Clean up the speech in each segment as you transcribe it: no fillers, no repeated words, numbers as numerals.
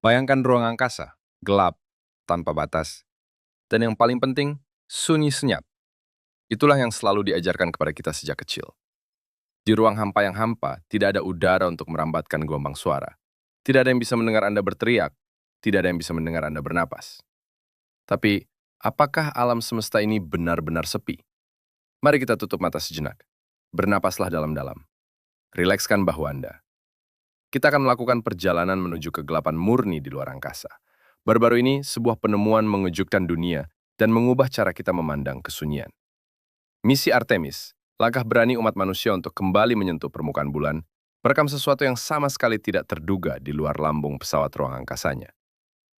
Bayangkan ruang angkasa, gelap, tanpa batas, dan yang paling penting, sunyi senyap. Itulah yang selalu diajarkan kepada kita sejak kecil. Di ruang hampa yang hampa, tidak ada udara untuk merambatkan gelombang suara. Tidak ada yang bisa mendengar Anda berteriak, tidak ada yang bisa mendengar Anda bernapas. Tapi, apakah alam semesta ini benar-benar sepi? Mari kita tutup mata sejenak. Bernapaslah dalam-dalam. Rilekskan bahu Anda. Kita akan melakukan perjalanan menuju kegelapan murni di luar angkasa. Baru-baru ini, sebuah penemuan mengejutkan dunia dan mengubah cara kita memandang kesunyian. Misi Artemis, langkah berani umat manusia untuk kembali menyentuh permukaan bulan, merekam sesuatu yang sama sekali tidak terduga di luar lambung pesawat ruang angkasanya.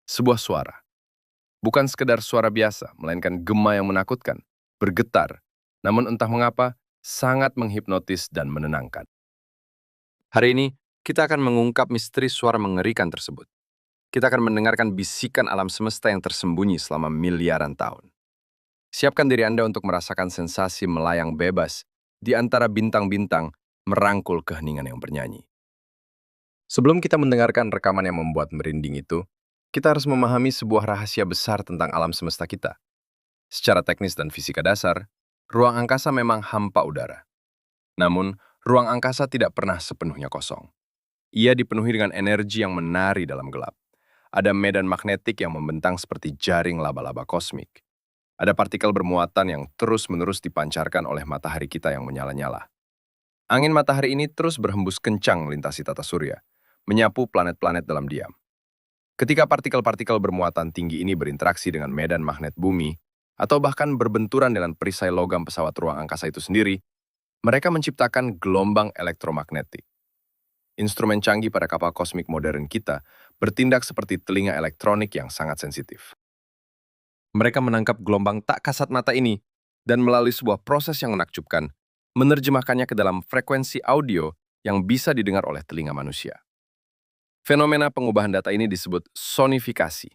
Sebuah suara. Bukan sekedar suara biasa, melainkan gema yang menakutkan, bergetar, namun entah mengapa, sangat menghipnotis dan menenangkan. Hari ini, kita akan mengungkap misteri suara mengerikan tersebut. Kita akan mendengarkan bisikan alam semesta yang tersembunyi selama miliaran tahun. Siapkan diri Anda untuk merasakan sensasi melayang bebas di antara bintang-bintang merangkul keheningan yang bernyanyi. Sebelum kita mendengarkan rekaman yang membuat merinding itu, kita harus memahami sebuah rahasia besar tentang alam semesta kita. Secara teknis dan fisika dasar, ruang angkasa memang hampa udara. Namun, ruang angkasa tidak pernah sepenuhnya kosong. Ia dipenuhi dengan energi yang menari dalam gelap. Ada medan magnetik yang membentang seperti jaring laba-laba kosmik. Ada partikel bermuatan yang terus-menerus dipancarkan oleh matahari kita yang menyala-nyala. Angin matahari ini terus berhembus kencang melintasi tata surya, menyapu planet-planet dalam diam. Ketika partikel-partikel bermuatan tinggi ini berinteraksi dengan medan magnet bumi, atau bahkan berbenturan dengan perisai logam pesawat ruang angkasa itu sendiri, mereka menciptakan gelombang elektromagnetik. Instrumen canggih pada kapal kosmik modern kita bertindak seperti telinga elektronik yang sangat sensitif. Mereka menangkap gelombang tak kasat mata ini dan melalui sebuah proses yang menakjubkan, menerjemahkannya ke dalam frekuensi audio yang bisa didengar oleh telinga manusia. Fenomena pengubahan data ini disebut sonifikasi.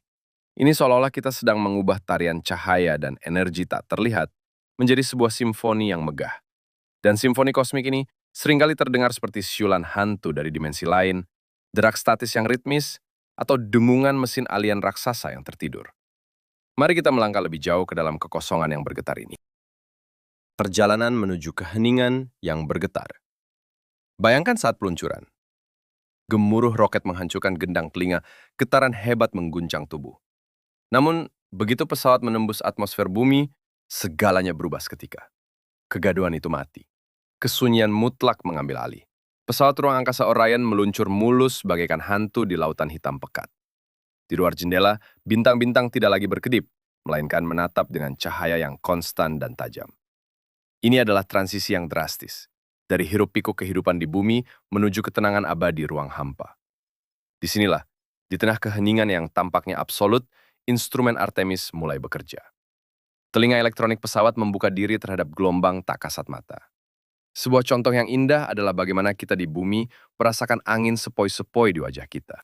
Ini seolah-olah kita sedang mengubah tarian cahaya dan energi tak terlihat menjadi sebuah simfoni yang megah. Dan simfoni kosmik ini seringkali terdengar seperti siulan hantu dari dimensi lain, derak statis yang ritmis, atau dengungan mesin alien raksasa yang tertidur. Mari kita melangkah lebih jauh ke dalam kekosongan yang bergetar ini. Perjalanan menuju keheningan yang bergetar. Bayangkan saat peluncuran. Gemuruh roket menghancurkan gendang telinga, getaran hebat mengguncang tubuh. Namun, begitu pesawat menembus atmosfer bumi, segalanya berubah seketika. Kegaduhan itu mati. Kesunyian mutlak mengambil alih. Pesawat ruang angkasa Orion meluncur mulus bagaikan hantu di lautan hitam pekat. Di luar jendela, bintang-bintang tidak lagi berkedip, melainkan menatap dengan cahaya yang konstan dan tajam. Ini adalah transisi yang drastis, dari hiruk-pikuk kehidupan di bumi menuju ketenangan abadi ruang hampa. Disinilah, di tengah keheningan yang tampaknya absolut, instrumen Artemis mulai bekerja. Telinga elektronik pesawat membuka diri terhadap gelombang tak kasat mata. Sebuah contoh yang indah adalah bagaimana kita di bumi merasakan angin sepoi-sepoi di wajah kita.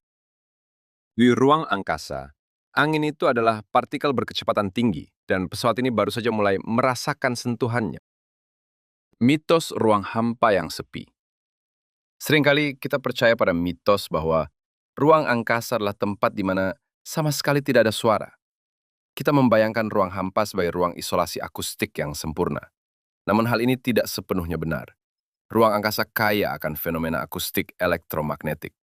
Di ruang angkasa, angin itu adalah partikel berkecepatan tinggi dan pesawat ini baru saja mulai merasakan sentuhannya. Mitos ruang hampa yang sepi. Seringkali kita percaya pada mitos bahwa ruang angkasa adalah tempat di mana sama sekali tidak ada suara. Kita membayangkan ruang hampa sebagai ruang isolasi akustik yang sempurna. Namun hal ini tidak sepenuhnya benar. Ruang angkasa kaya akan fenomena akustik elektromagnetik.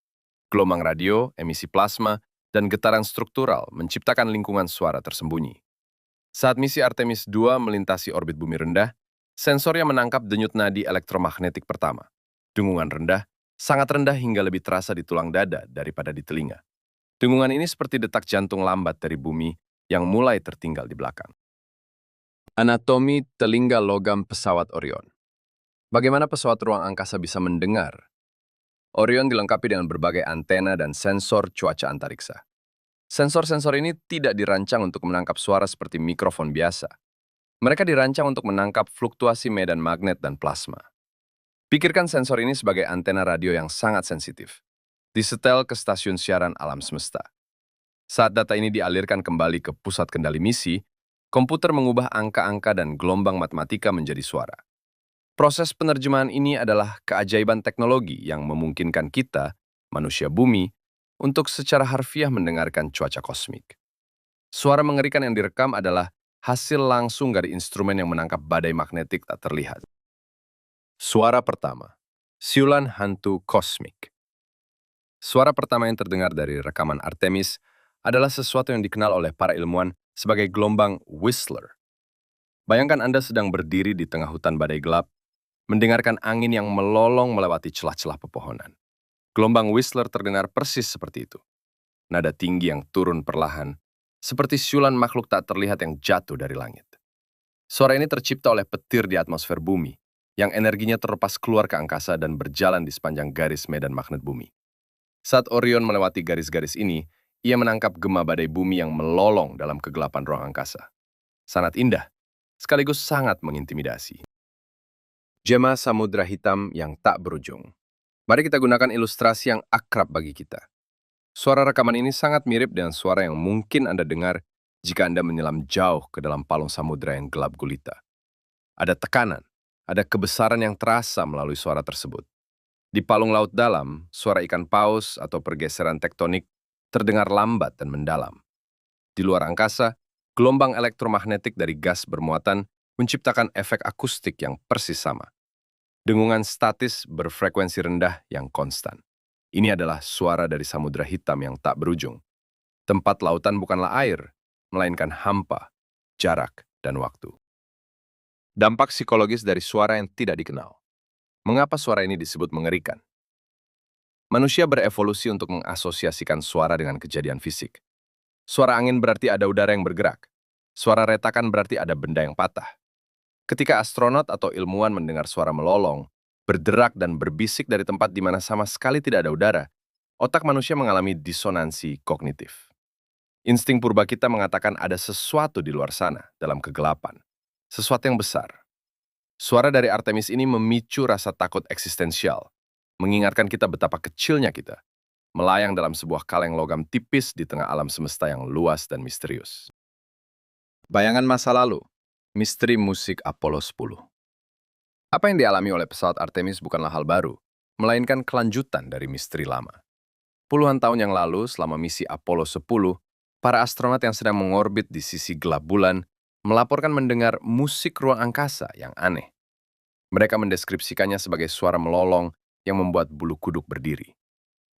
Gelombang radio, emisi plasma, dan getaran struktural menciptakan lingkungan suara tersembunyi. Saat misi Artemis II melintasi orbit bumi rendah, sensornya menangkap denyut nadi elektromagnetik pertama. Dengungan rendah, sangat rendah hingga lebih terasa di tulang dada daripada di telinga. Dengungan ini seperti detak jantung lambat dari bumi yang mulai tertinggal di belakang. Anatomi telinga logam pesawat Orion. Bagaimana pesawat ruang angkasa bisa mendengar? Orion dilengkapi dengan berbagai antena dan sensor cuaca antariksa. Sensor-sensor ini tidak dirancang untuk menangkap suara seperti mikrofon biasa. Mereka dirancang untuk menangkap fluktuasi medan magnet dan plasma. Pikirkan sensor ini sebagai antena radio yang sangat sensitif. Disetel ke stasiun siaran alam semesta. Saat data ini dialirkan kembali ke pusat kendali misi, komputer mengubah angka-angka dan gelombang matematika menjadi suara. Proses penerjemahan ini adalah keajaiban teknologi yang memungkinkan kita, manusia bumi, untuk secara harfiah mendengarkan cuaca kosmik. Suara mengerikan yang direkam adalah hasil langsung dari instrumen yang menangkap badai magnetik tak terlihat. Suara pertama, siulan hantu kosmik. Suara pertama yang terdengar dari rekaman Artemis adalah sesuatu yang dikenal oleh para ilmuwan sebagai gelombang Whistler. Bayangkan Anda sedang berdiri di tengah hutan badai gelap, mendengarkan angin yang melolong melewati celah-celah pepohonan. Gelombang Whistler terdengar persis seperti itu. Nada tinggi yang turun perlahan, seperti siulan makhluk tak terlihat yang jatuh dari langit. Suara ini tercipta oleh petir di atmosfer bumi, yang energinya terlepas keluar ke angkasa dan berjalan di sepanjang garis medan magnet bumi. Saat Orion melewati garis-garis ini, ia menangkap gema badai bumi yang melolong dalam kegelapan ruang angkasa. Sangat indah, sekaligus sangat mengintimidasi. Gema samudra hitam yang tak berujung. Mari kita gunakan ilustrasi yang akrab bagi kita. Suara rekaman ini sangat mirip dengan suara yang mungkin Anda dengar jika Anda menyelam jauh ke dalam palung samudra yang gelap gulita. Ada tekanan, ada kebesaran yang terasa melalui suara tersebut. Di palung laut dalam, suara ikan paus atau pergeseran tektonik terdengar lambat dan mendalam. Di luar angkasa, gelombang elektromagnetik dari gas bermuatan menciptakan efek akustik yang persis sama. Dengungan statis berfrekuensi rendah yang konstan. Ini adalah suara dari samudra hitam yang tak berujung. Tempat lautan bukanlah air, melainkan hampa, jarak, dan waktu. Dampak psikologis dari suara yang tidak dikenal. Mengapa suara ini disebut mengerikan? Manusia berevolusi untuk mengasosiasikan suara dengan kejadian fisik. Suara angin berarti ada udara yang bergerak. Suara retakan berarti ada benda yang patah. Ketika astronot atau ilmuwan mendengar suara melolong, berderak dan berbisik dari tempat di mana sama sekali tidak ada udara, otak manusia mengalami disonansi kognitif. Insting purba kita mengatakan ada sesuatu di luar sana, dalam kegelapan. Sesuatu yang besar. Suara dari Artemis ini memicu rasa takut eksistensial, mengingatkan kita betapa kecilnya kita, melayang dalam sebuah kaleng logam tipis di tengah alam semesta yang luas dan misterius. Bayangan masa lalu, misteri musik Apollo 10. Apa yang dialami oleh pesawat Artemis bukanlah hal baru, melainkan kelanjutan dari misteri lama. Puluhan tahun yang lalu, selama misi Apollo 10, para astronot yang sedang mengorbit di sisi gelap bulan melaporkan mendengar musik ruang angkasa yang aneh. Mereka mendeskripsikannya sebagai suara melolong yang membuat bulu kuduk berdiri.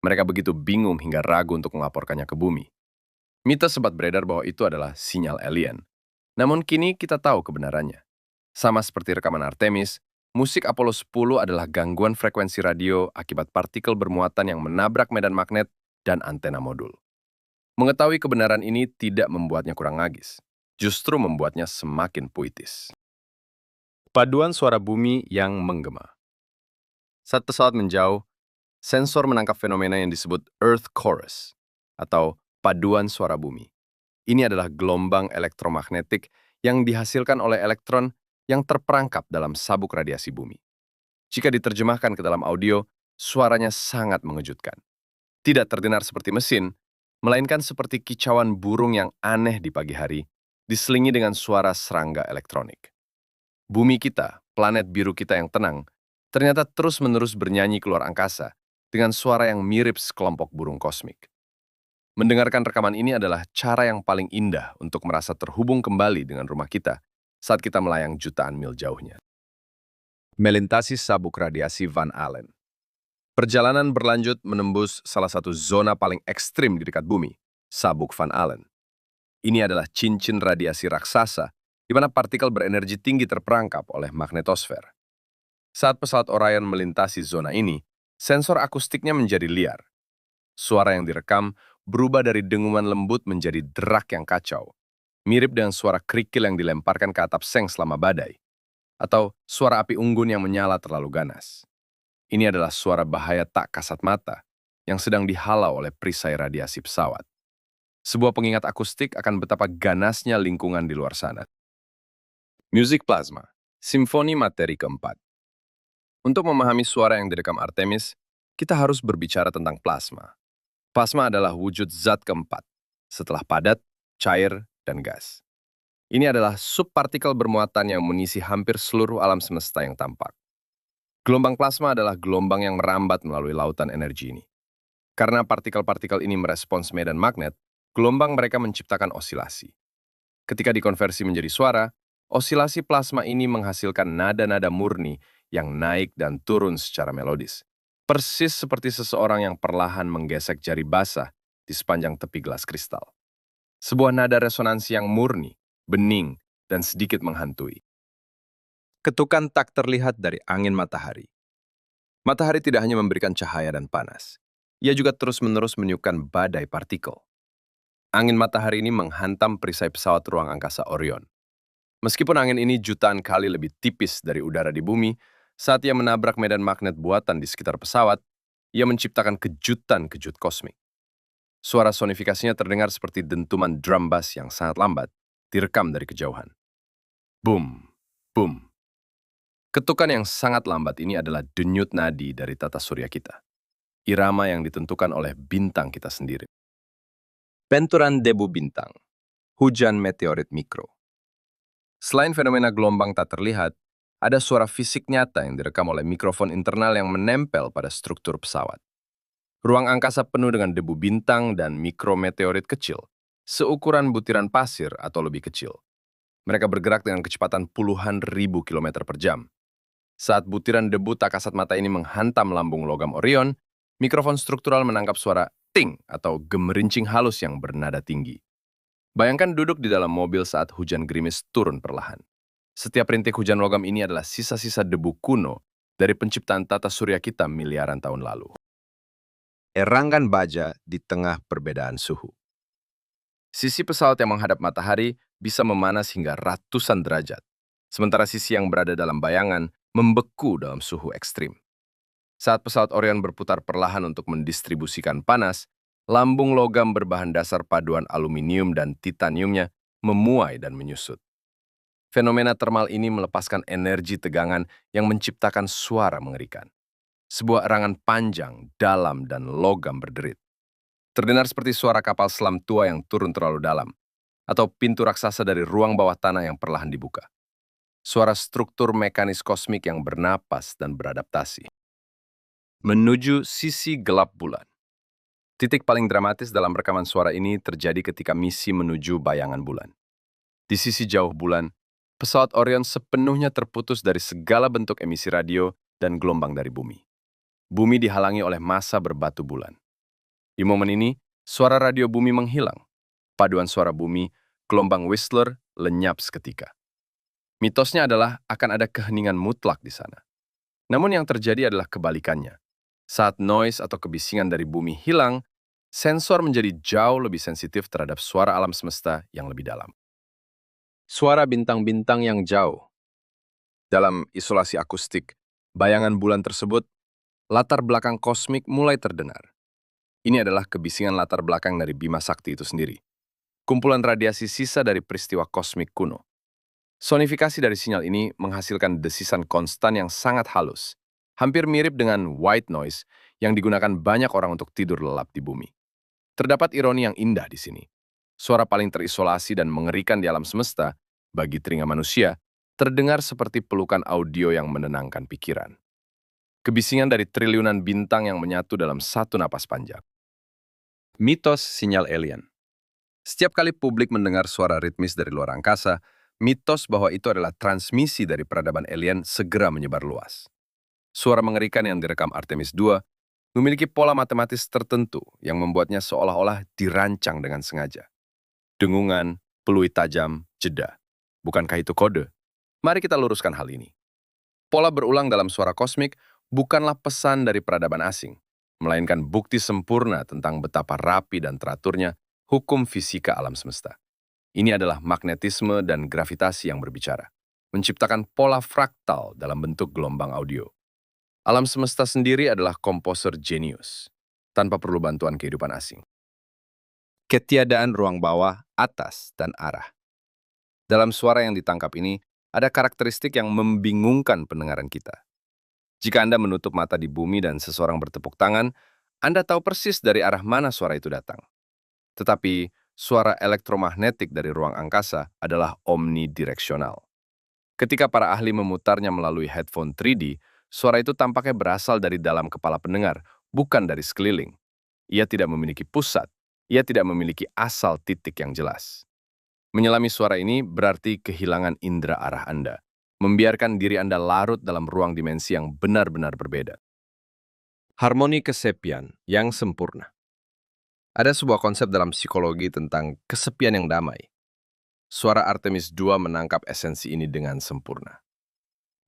Mereka begitu bingung hingga ragu untuk melaporkannya ke bumi. Mitos sempat beredar bahwa itu adalah sinyal alien. Namun kini kita tahu kebenarannya. Sama seperti rekaman Artemis, musik Apollo 10 adalah gangguan frekuensi radio akibat partikel bermuatan yang menabrak medan magnet dan antena modul. Mengetahui kebenaran ini tidak membuatnya kurang magis, justru membuatnya semakin puitis. Paduan suara bumi yang menggema. Saat pesawat menjauh, sensor menangkap fenomena yang disebut Earth Chorus, atau paduan suara bumi. Ini adalah gelombang elektromagnetik yang dihasilkan oleh elektron yang terperangkap dalam sabuk radiasi bumi. Jika diterjemahkan ke dalam audio, suaranya sangat mengejutkan. Tidak terdengar seperti mesin, melainkan seperti kicauan burung yang aneh di pagi hari, diselingi dengan suara serangga elektronik. Bumi kita, planet biru kita yang tenang, ternyata terus-menerus bernyanyi keluar angkasa dengan suara yang mirip sekelompok burung kosmik. Mendengarkan rekaman ini adalah cara yang paling indah untuk merasa terhubung kembali dengan rumah kita saat kita melayang jutaan mil jauhnya. Melintasi sabuk radiasi Van Allen. Perjalanan berlanjut menembus salah satu zona paling ekstrim di dekat bumi, sabuk Van Allen. Ini adalah cincin radiasi raksasa di mana partikel berenergi tinggi terperangkap oleh magnetosfer. Saat pesawat Orion melintasi zona ini, sensor akustiknya menjadi liar. Suara yang direkam berubah dari denguman lembut menjadi derak yang kacau, mirip dengan suara kerikil yang dilemparkan ke atap seng selama badai, atau suara api unggun yang menyala terlalu ganas. Ini adalah suara bahaya tak kasat mata yang sedang dihalau oleh perisai radiasi pesawat. Sebuah pengingat akustik akan betapa ganasnya lingkungan di luar sana. Musik plasma, simfoni materi keempat. Untuk memahami suara yang direkam Artemis, kita harus berbicara tentang plasma. Plasma adalah wujud zat keempat, setelah padat, cair, dan gas. Ini adalah subpartikel bermuatan yang mengisi hampir seluruh alam semesta yang tampak. Gelombang plasma adalah gelombang yang merambat melalui lautan energi ini. Karena partikel-partikel ini merespons medan magnet, gelombang mereka menciptakan osilasi. Ketika dikonversi menjadi suara, osilasi plasma ini menghasilkan nada-nada murni yang naik dan turun secara melodis. Persis seperti seseorang yang perlahan menggesek jari basah di sepanjang tepi gelas kristal. Sebuah nada resonansi yang murni, bening, dan sedikit menghantui. Ketukan tak terlihat dari angin matahari. Matahari tidak hanya memberikan cahaya dan panas. Ia juga terus-menerus meniupkan badai partikel. Angin matahari ini menghantam perisai pesawat ruang angkasa Orion. Meskipun angin ini jutaan kali lebih tipis dari udara di bumi, saat ia menabrak medan magnet buatan di sekitar pesawat, ia menciptakan kejutan-kejut kosmik. Suara sonifikasinya terdengar seperti dentuman drum bass yang sangat lambat, direkam dari kejauhan. Boom, boom. Ketukan yang sangat lambat ini adalah denyut nadi dari tata surya kita. Irama yang ditentukan oleh bintang kita sendiri. Benturan debu bintang, hujan meteorit mikro. Selain fenomena gelombang tak terlihat, ada suara fisik nyata yang direkam oleh mikrofon internal yang menempel pada struktur pesawat. Ruang angkasa penuh dengan debu bintang dan mikrometeorit kecil, seukuran butiran pasir atau lebih kecil. Mereka bergerak dengan kecepatan puluhan ribu kilometer per jam. Saat butiran debu tak kasat mata ini menghantam lambung logam Orion, mikrofon struktural menangkap suara ting atau gemerincing halus yang bernada tinggi. Bayangkan duduk di dalam mobil saat hujan gerimis turun perlahan. Setiap rintik hujan logam ini adalah sisa-sisa debu kuno dari penciptaan tata surya kita miliaran tahun lalu. Eranggan baja di tengah perbedaan suhu. Sisi pesawat yang menghadap matahari bisa memanas hingga ratusan derajat, sementara sisi yang berada dalam bayangan membeku dalam suhu ekstrim. Saat pesawat Orion berputar perlahan untuk mendistribusikan panas, lambung logam berbahan dasar paduan aluminium dan titaniumnya memuai dan menyusut. Fenomena termal ini melepaskan energi tegangan yang menciptakan suara mengerikan. Sebuah erangan panjang, dalam, dan logam berderit. Terdengar seperti suara kapal selam tua yang turun terlalu dalam, atau pintu raksasa dari ruang bawah tanah yang perlahan dibuka. Suara struktur mekanis kosmik yang bernapas dan beradaptasi. Menuju sisi gelap bulan. Titik paling dramatis dalam rekaman suara ini terjadi ketika misi menuju bayangan bulan. Di sisi jauh bulan, pesawat Orion sepenuhnya terputus dari segala bentuk emisi radio dan gelombang dari bumi. Bumi dihalangi oleh massa berbatu bulan. Di momen ini, suara radio bumi menghilang. Paduan suara bumi, gelombang Whistler, lenyap seketika. Mitosnya adalah akan ada keheningan mutlak di sana. Namun yang terjadi adalah kebalikannya. Saat noise atau kebisingan dari bumi hilang, sensor menjadi jauh lebih sensitif terhadap suara alam semesta yang lebih dalam. Suara bintang-bintang yang jauh. Dalam isolasi akustik, bayangan bulan tersebut, latar belakang kosmik mulai terdengar. Ini adalah kebisingan latar belakang dari Bima Sakti itu sendiri. Kumpulan radiasi sisa dari peristiwa kosmik kuno. Sonifikasi dari sinyal ini menghasilkan desisan konstan yang sangat halus, hampir mirip dengan white noise yang digunakan banyak orang untuk tidur lelap di bumi. Terdapat ironi yang indah di sini. Suara paling terisolasi dan mengerikan di alam semesta, bagi telinga manusia, terdengar seperti pelukan audio yang menenangkan pikiran. Kebisingan dari triliunan bintang yang menyatu dalam satu napas panjang. Mitos sinyal alien. Setiap kali publik mendengar suara ritmis dari luar angkasa, mitos bahwa itu adalah transmisi dari peradaban alien segera menyebar luas. Suara mengerikan yang direkam Artemis II memiliki pola matematis tertentu yang membuatnya seolah-olah dirancang dengan sengaja. Dengungan, peluit tajam, jeda. Bukankah itu kode? Mari kita luruskan hal ini. Pola berulang dalam suara kosmik bukanlah pesan dari peradaban asing, melainkan bukti sempurna tentang betapa rapi dan teraturnya hukum fisika alam semesta. Ini adalah magnetisme dan gravitasi yang berbicara, menciptakan pola fraktal dalam bentuk gelombang audio. Alam semesta sendiri adalah komposer jenius, tanpa perlu bantuan kehidupan asing. Ketiadaan ruang bawah, atas, dan arah. Dalam suara yang ditangkap ini, ada karakteristik yang membingungkan pendengaran kita. Jika Anda menutup mata di bumi dan seseorang bertepuk tangan, Anda tahu persis dari arah mana suara itu datang. Tetapi, suara elektromagnetik dari ruang angkasa adalah omnidireksional. Ketika para ahli memutarnya melalui headphone 3D, suara itu tampaknya berasal dari dalam kepala pendengar, bukan dari sekeliling. Ia tidak memiliki pusat. Ia tidak memiliki asal titik yang jelas. Menyelami suara ini berarti kehilangan indera arah Anda, membiarkan diri Anda larut dalam ruang dimensi yang benar-benar berbeda. Harmoni kesepian yang sempurna. Ada sebuah konsep dalam psikologi tentang kesepian yang damai. Suara Artemis II menangkap esensi ini dengan sempurna.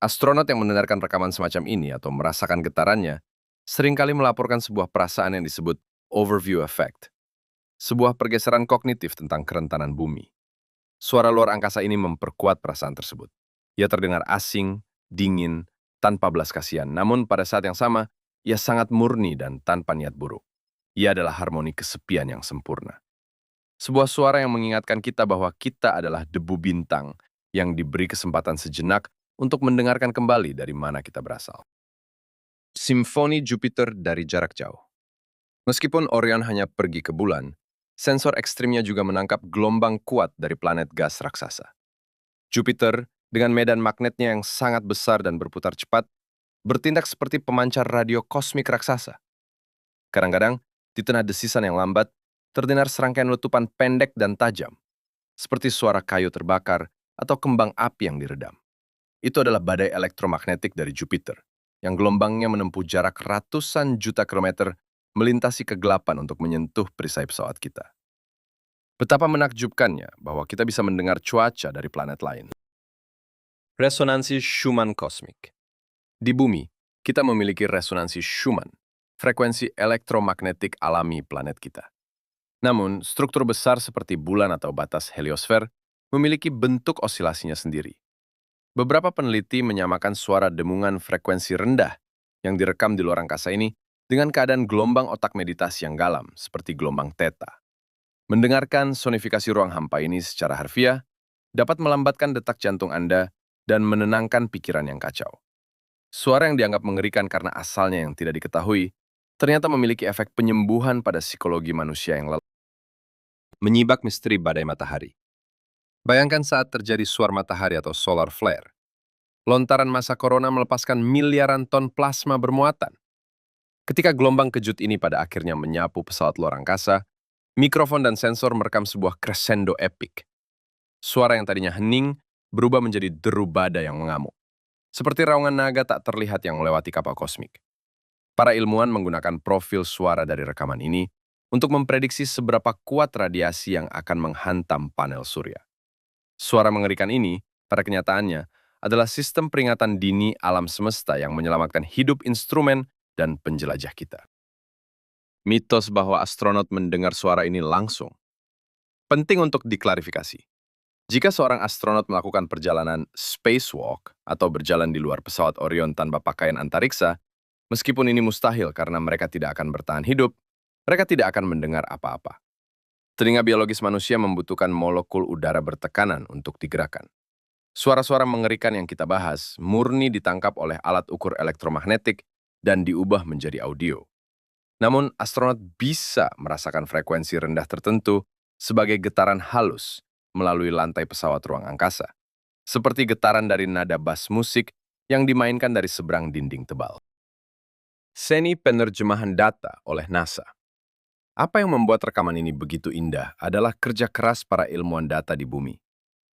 Astronot yang mendengarkan rekaman semacam ini atau merasakan getarannya, seringkali melaporkan sebuah perasaan yang disebut overview effect, sebuah pergeseran kognitif tentang kerentanan bumi. Suara luar angkasa ini memperkuat perasaan tersebut. Ia terdengar asing, dingin, tanpa belas kasihan, namun pada saat yang sama, ia sangat murni dan tanpa niat buruk. Ia adalah harmoni kesepian yang sempurna. Sebuah suara yang mengingatkan kita bahwa kita adalah debu bintang yang diberi kesempatan sejenak untuk mendengarkan kembali dari mana kita berasal. Simfoni Jupiter dari jarak jauh. Meskipun Orion hanya pergi ke bulan, sensor ekstrimnya juga menangkap gelombang kuat dari planet gas raksasa. Jupiter, dengan medan magnetnya yang sangat besar dan berputar cepat, bertindak seperti pemancar radio kosmik raksasa. Kadang-kadang, di tengah desisan yang lambat, terdengar serangkaian letupan pendek dan tajam, seperti suara kayu terbakar atau kembang api yang diredam. Itu adalah badai elektromagnetik dari Jupiter, yang gelombangnya menempuh jarak ratusan juta kilometer melintasi kegelapan untuk menyentuh perisai pesawat kita. Betapa menakjubkannya bahwa kita bisa mendengar cuaca dari planet lain. Resonansi Schumann kosmik. Di bumi, kita memiliki resonansi Schumann, frekuensi elektromagnetik alami planet kita. Namun, struktur besar seperti bulan atau batas heliosfer memiliki bentuk osilasinya sendiri. Beberapa peneliti menyamakan suara dengungan frekuensi rendah yang direkam di luar angkasa ini dengan keadaan gelombang otak meditasi yang dalam, seperti gelombang theta. Mendengarkan sonifikasi ruang hampa ini secara harfiah dapat melambatkan detak jantung Anda dan menenangkan pikiran yang kacau. Suara yang dianggap mengerikan karena asalnya yang tidak diketahui, ternyata memiliki efek penyembuhan pada psikologi manusia yang lelah. Menyibak misteri badai matahari. Bayangkan saat terjadi suar matahari atau solar flare. Lontaran massa corona melepaskan miliaran ton plasma bermuatan. Ketika gelombang kejut ini pada akhirnya menyapu pesawat luar angkasa, mikrofon dan sensor merekam sebuah crescendo epik. Suara yang tadinya hening berubah menjadi deru badai yang mengamuk. Seperti raungan naga tak terlihat yang melewati kapal kosmik. Para ilmuwan menggunakan profil suara dari rekaman ini untuk memprediksi seberapa kuat radiasi yang akan menghantam panel surya. Suara mengerikan ini, pada kenyataannya, adalah sistem peringatan dini alam semesta yang menyelamatkan hidup instrumen dan penjelajah kita. Mitos bahwa astronot mendengar suara ini langsung. Penting untuk diklarifikasi. Jika seorang astronot melakukan perjalanan spacewalk atau berjalan di luar pesawat Orion tanpa pakaian antariksa, meskipun ini mustahil karena mereka tidak akan bertahan hidup, mereka tidak akan mendengar apa-apa. Telinga biologis manusia membutuhkan molekul udara bertekanan untuk digerakkan. Suara-suara mengerikan yang kita bahas murni ditangkap oleh alat ukur elektromagnetik dan diubah menjadi audio. Namun, astronot bisa merasakan frekuensi rendah tertentu sebagai getaran halus melalui lantai pesawat ruang angkasa, seperti getaran dari nada bass musik yang dimainkan dari seberang dinding tebal. Seni penerjemahan data oleh NASA. Apa yang membuat rekaman ini begitu indah adalah kerja keras para ilmuwan data di bumi.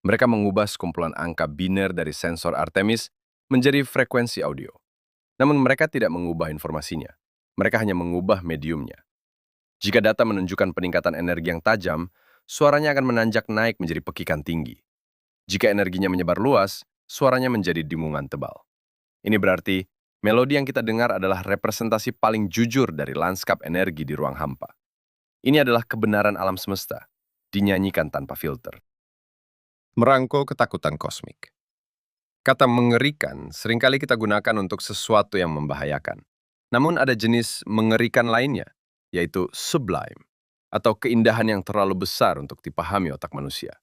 Mereka mengubah sekumpulan angka biner dari sensor Artemis menjadi frekuensi audio. Namun mereka tidak mengubah informasinya. Mereka hanya mengubah mediumnya. Jika data menunjukkan peningkatan energi yang tajam, suaranya akan menanjak naik menjadi pekikan tinggi. Jika energinya menyebar luas, suaranya menjadi dengungan tebal. Ini berarti melodi yang kita dengar adalah representasi paling jujur dari lanskap energi di ruang hampa. Ini adalah kebenaran alam semesta, dinyanyikan tanpa filter. Merangkul ketakutan kosmik. Kata mengerikan seringkali kita gunakan untuk sesuatu yang membahayakan. Namun ada jenis mengerikan lainnya, yaitu sublime, atau keindahan yang terlalu besar untuk dipahami otak manusia.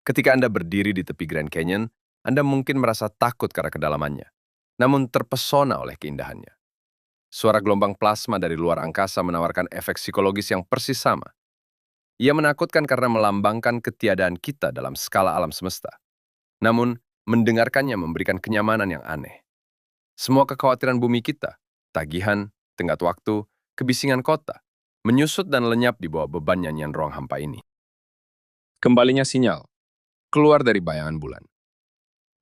Ketika Anda berdiri di tepi Grand Canyon, Anda mungkin merasa takut karena kedalamannya, namun terpesona oleh keindahannya. Suara gelombang plasma dari luar angkasa menawarkan efek psikologis yang persis sama. Ia menakutkan karena melambangkan ketiadaan kita dalam skala alam semesta. Namun, mendengarkannya memberikan kenyamanan yang aneh. Semua kekhawatiran bumi kita, tagihan, tenggat waktu, kebisingan kota, menyusut dan lenyap di bawah beban nyanyian ruang hampa ini. Kembalinya sinyal, keluar dari bayangan bulan.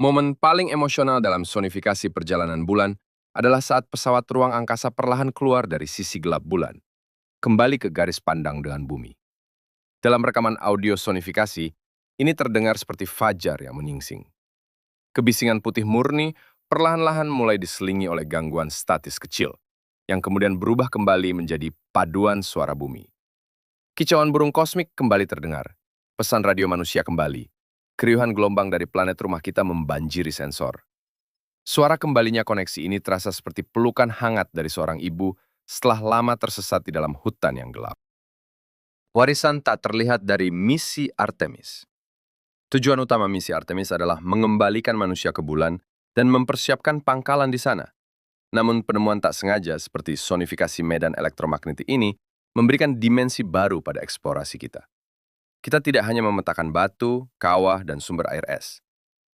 Momen paling emosional dalam sonifikasi perjalanan bulan adalah saat pesawat ruang angkasa perlahan keluar dari sisi gelap bulan, kembali ke garis pandang dengan bumi. Dalam rekaman audio sonifikasi, ini terdengar seperti fajar yang menyingsing. Kebisingan putih murni perlahan-lahan mulai diselingi oleh gangguan statis kecil, yang kemudian berubah kembali menjadi paduan suara bumi. Kicauan burung kosmik kembali terdengar, pesan radio manusia kembali, keriuhan gelombang dari planet rumah kita membanjiri sensor. Suara kembalinya koneksi ini terasa seperti pelukan hangat dari seorang ibu setelah lama tersesat di dalam hutan yang gelap. Warisan tak terlihat dari misi Artemis. Tujuan utama misi Artemis adalah mengembalikan manusia ke bulan dan mempersiapkan pangkalan di sana. Namun penemuan tak sengaja seperti sonifikasi medan elektromagnetik ini memberikan dimensi baru pada eksplorasi kita. Kita tidak hanya memetakan batu, kawah, dan sumber air es.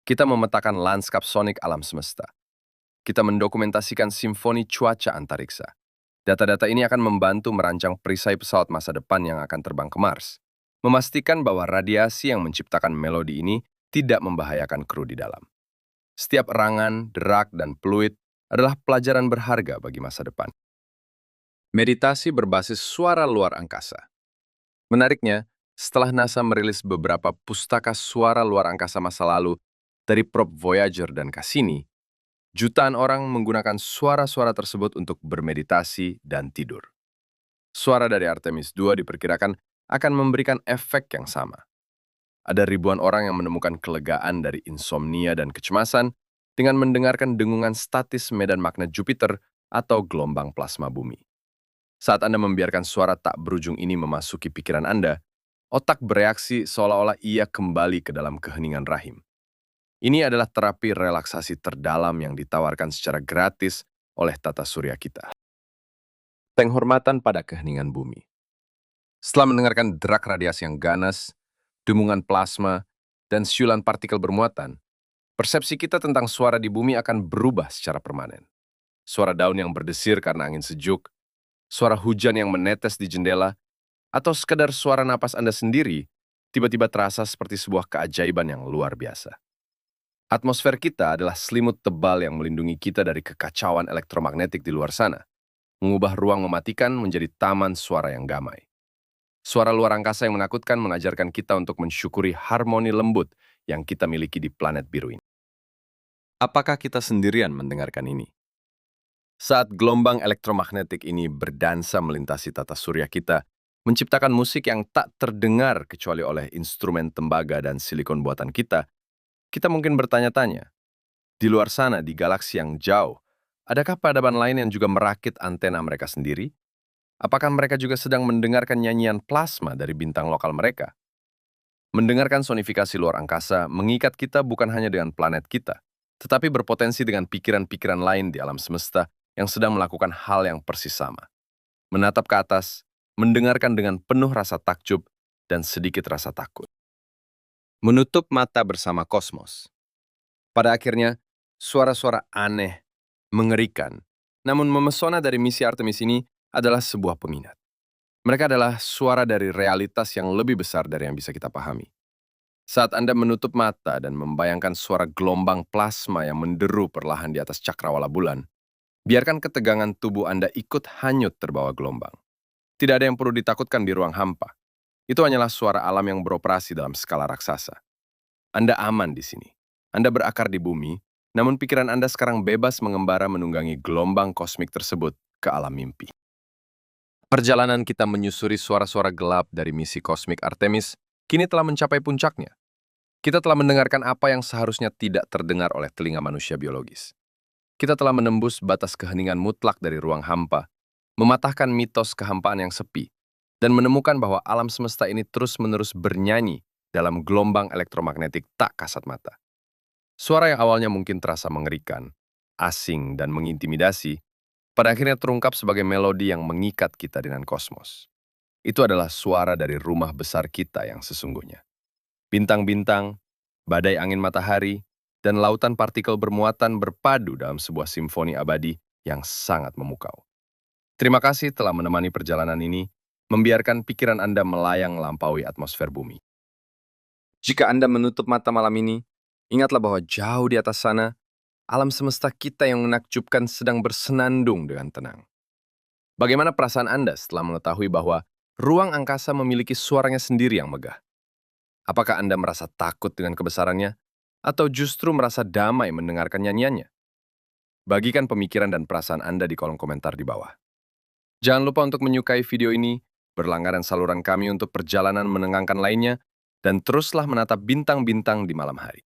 Kita memetakan lanskap sonik alam semesta. Kita mendokumentasikan simfoni cuaca antariksa. Data-data ini akan membantu merancang perisai pesawat masa depan yang akan terbang ke Mars, memastikan bahwa radiasi yang menciptakan melodi ini tidak membahayakan kru di dalam. Setiap erangan, derak, dan fluid adalah pelajaran berharga bagi masa depan. Meditasi berbasis suara luar angkasa. Menariknya, setelah NASA merilis beberapa pustaka suara luar angkasa masa lalu dari probe Voyager dan Cassini, jutaan orang menggunakan suara-suara tersebut untuk bermeditasi dan tidur. Suara dari Artemis II diperkirakan akan memberikan efek yang sama. Ada ribuan orang yang menemukan kelegaan dari insomnia dan kecemasan dengan mendengarkan dengungan statis medan magnet Jupiter atau gelombang plasma bumi. Saat Anda membiarkan suara tak berujung ini memasuki pikiran Anda, otak bereaksi seolah-olah ia kembali ke dalam keheningan rahim. Ini adalah terapi relaksasi terdalam yang ditawarkan secara gratis oleh tata surya kita. Penghormatan pada keheningan bumi. Setelah mendengarkan derak radiasi yang ganas, demungan plasma, dan siulan partikel bermuatan, persepsi kita tentang suara di bumi akan berubah secara permanen. Suara daun yang berdesir karena angin sejuk, suara hujan yang menetes di jendela, atau sekedar suara napas Anda sendiri, tiba-tiba terasa seperti sebuah keajaiban yang luar biasa. Atmosfer kita adalah selimut tebal yang melindungi kita dari kekacauan elektromagnetik di luar sana, mengubah ruang mematikan menjadi taman suara yang damai. Suara luar angkasa yang menakutkan mengajarkan kita untuk mensyukuri harmoni lembut yang kita miliki di planet biru ini. Apakah kita sendirian mendengarkan ini? Saat gelombang elektromagnetik ini berdansa melintasi tata surya kita, menciptakan musik yang tak terdengar kecuali oleh instrumen tembaga dan silikon buatan kita mungkin bertanya-tanya, di luar sana di galaksi yang jauh, adakah peradaban lain yang juga merakit antena mereka sendiri? Apakah mereka juga sedang mendengarkan nyanyian plasma dari bintang lokal mereka? Mendengarkan sonifikasi luar angkasa mengikat kita bukan hanya dengan planet kita, tetapi berpotensi dengan pikiran-pikiran lain di alam semesta yang sedang melakukan hal yang persis sama. Menatap ke atas, mendengarkan dengan penuh rasa takjub dan sedikit rasa takut. Menutup mata bersama kosmos. Pada akhirnya, suara-suara aneh, mengerikan, namun memesona dari misi Artemis ini adalah sebuah peminat. Mereka adalah suara dari realitas yang lebih besar dari yang bisa kita pahami. Saat Anda menutup mata dan membayangkan suara gelombang plasma yang menderu perlahan di atas cakrawala bulan, biarkan ketegangan tubuh Anda ikut hanyut terbawa gelombang. Tidak ada yang perlu ditakutkan di ruang hampa. Itu hanyalah suara alam yang beroperasi dalam skala raksasa. Anda aman di sini. Anda berakar di bumi, namun pikiran Anda sekarang bebas mengembara menunggangi gelombang kosmik tersebut ke alam mimpi. Perjalanan kita menyusuri suara-suara gelap dari misi kosmik Artemis kini telah mencapai puncaknya. Kita telah mendengarkan apa yang seharusnya tidak terdengar oleh telinga manusia biologis. Kita telah menembus batas keheningan mutlak dari ruang hampa, mematahkan mitos kehampaan yang sepi, dan menemukan bahwa alam semesta ini terus-menerus bernyanyi dalam gelombang elektromagnetik tak kasat mata. Suara yang awalnya mungkin terasa mengerikan, asing, dan mengintimidasi, pada akhirnya terungkap sebagai melodi yang mengikat kita dengan kosmos. Itu adalah suara dari rumah besar kita yang sesungguhnya. Bintang-bintang, badai angin matahari, dan lautan partikel bermuatan berpadu dalam sebuah simfoni abadi yang sangat memukau. Terima kasih telah menemani perjalanan ini, membiarkan pikiran Anda melayang melampaui atmosfer bumi. Jika Anda menutup mata malam ini, ingatlah bahwa jauh di atas sana, alam semesta kita yang menakjubkan sedang bersenandung dengan tenang. Bagaimana perasaan Anda setelah mengetahui bahwa ruang angkasa memiliki suaranya sendiri yang megah? Apakah Anda merasa takut dengan kebesarannya, atau justru merasa damai mendengarkan nyanyiannya? Bagikan pemikiran dan perasaan Anda di kolom komentar di bawah. Jangan lupa untuk menyukai video ini, berlangganan saluran kami untuk perjalanan menenangkan lainnya, dan teruslah menatap bintang-bintang di malam hari.